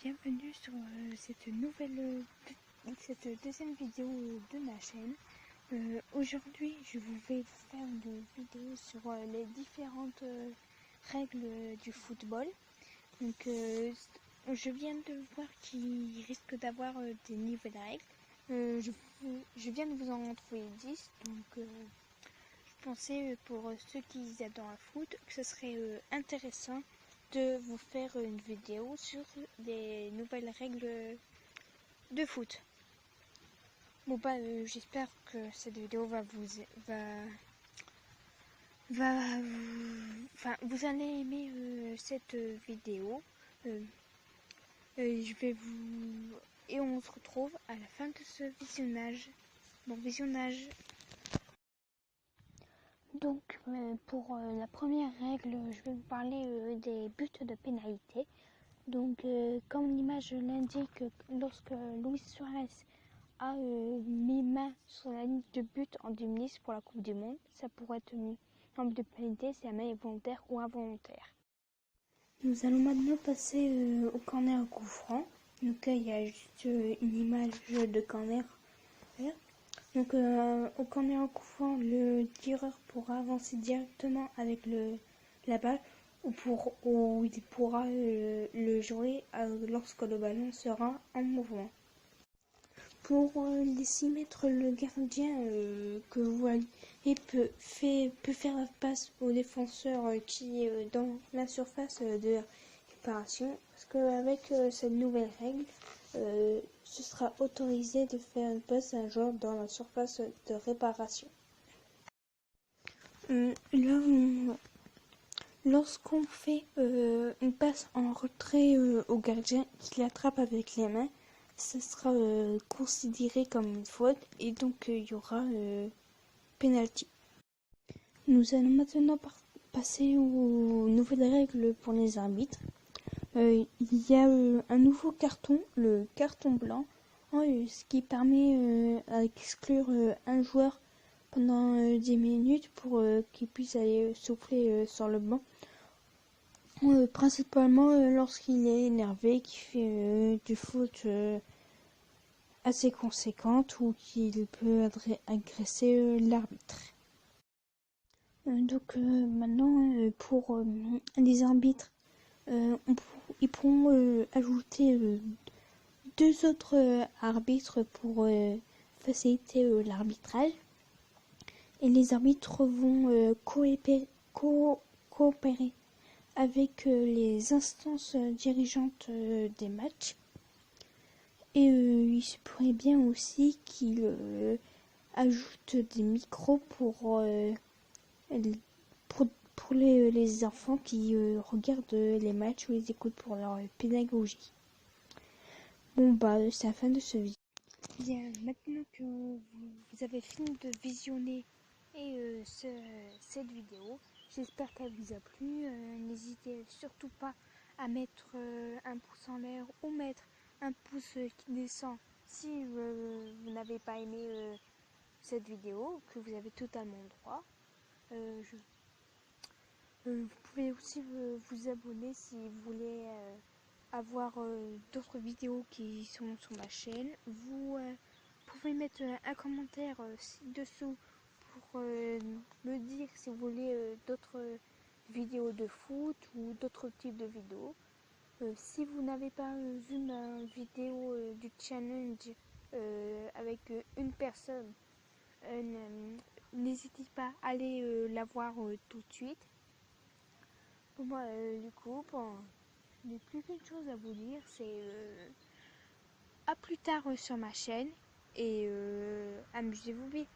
bienvenue sur cette deuxième vidéo de ma chaîne. Aujourd'hui, je vais vous faire une vidéo sur les différentes règles du football. Donc, je viens de voir qu'il risque d'avoir des nouvelles règles. Je viens de vous en trouver 10, donc je pensais pour ceux qui adorent le foot que ce serait intéressant de vous faire une vidéo sur les nouvelles règles de foot. Bon j'espère que cette vidéo vous allez aimer cette vidéo. Et on se retrouve à la fin de ce visionnage. Bon visionnage. Donc pour la première règle, je vais vous parler des buts de pénalité. Donc comme l'image l'indique, lorsque Luis Suarez a mis main sur la ligne de but en 2010 pour la Coupe du Monde, ça pourrait être une forme de pénalité si la main est volontaire ou involontaire. Nous allons maintenant passer au corner au coup franc. Donc il y a juste une image de corner. Donc au corner au coup franc, le tireur pourra avancer directement avec la balle ou il pourra le jouer lorsque le ballon sera en mouvement. Pour laisser mettre le gardien que vous voyez peut faire la passe au défenseur qui est dans la surface de réparation, parce qu'avec cette nouvelle règle, ce sera autorisé de faire une passe à un joueur dans la surface de réparation. Lorsqu'on fait une passe en retrait au gardien qui l'attrape avec les mains, ça sera considéré comme une faute et donc il y aura penalty. Nous allons maintenant passer aux nouvelles règles pour les arbitres. Il y a un nouveau carton, le carton blanc, ce qui permet d'exclure un joueur pendant 10 minutes pour qu'il puisse aller souffler sur le banc. Principalement lorsqu'il est énervé, qu'il fait du foot assez conséquente ou qu'il peut agresser l'arbitre. Donc maintenant pour les arbitres, ils pourront ajouter 2 autres arbitres pour faciliter l'arbitrage. Et les arbitres vont coopérer avec les instances dirigeantes des matchs. Et il se pourrait bien aussi qu'ils ajoutent des micros pour les enfants qui regardent les matchs ou les écoutent pour leur pédagogie. Bon c'est la fin de ce vidéo. Bien, maintenant que vous avez fini de visionner cette vidéo, j'espère qu'elle vous a plu. N'hésitez surtout pas à mettre un pouce en l'air ou mettre un pouce qui descend si vous n'avez pas aimé cette vidéo, que vous avez totalement droit. Vous pouvez aussi vous abonner si vous voulez avoir d'autres vidéos qui sont sur ma chaîne. Vous pouvez mettre un commentaire ci-dessous pour me dire si vous voulez d'autres vidéos de foot ou d'autres types de vidéos. Si vous n'avez pas vu ma vidéo du challenge avec une personne, n'hésitez pas à aller la voir tout de suite. Bon, du coup, je n'ai plus qu'une chose à vous dire, c'est à plus tard sur ma chaîne et amusez-vous bien.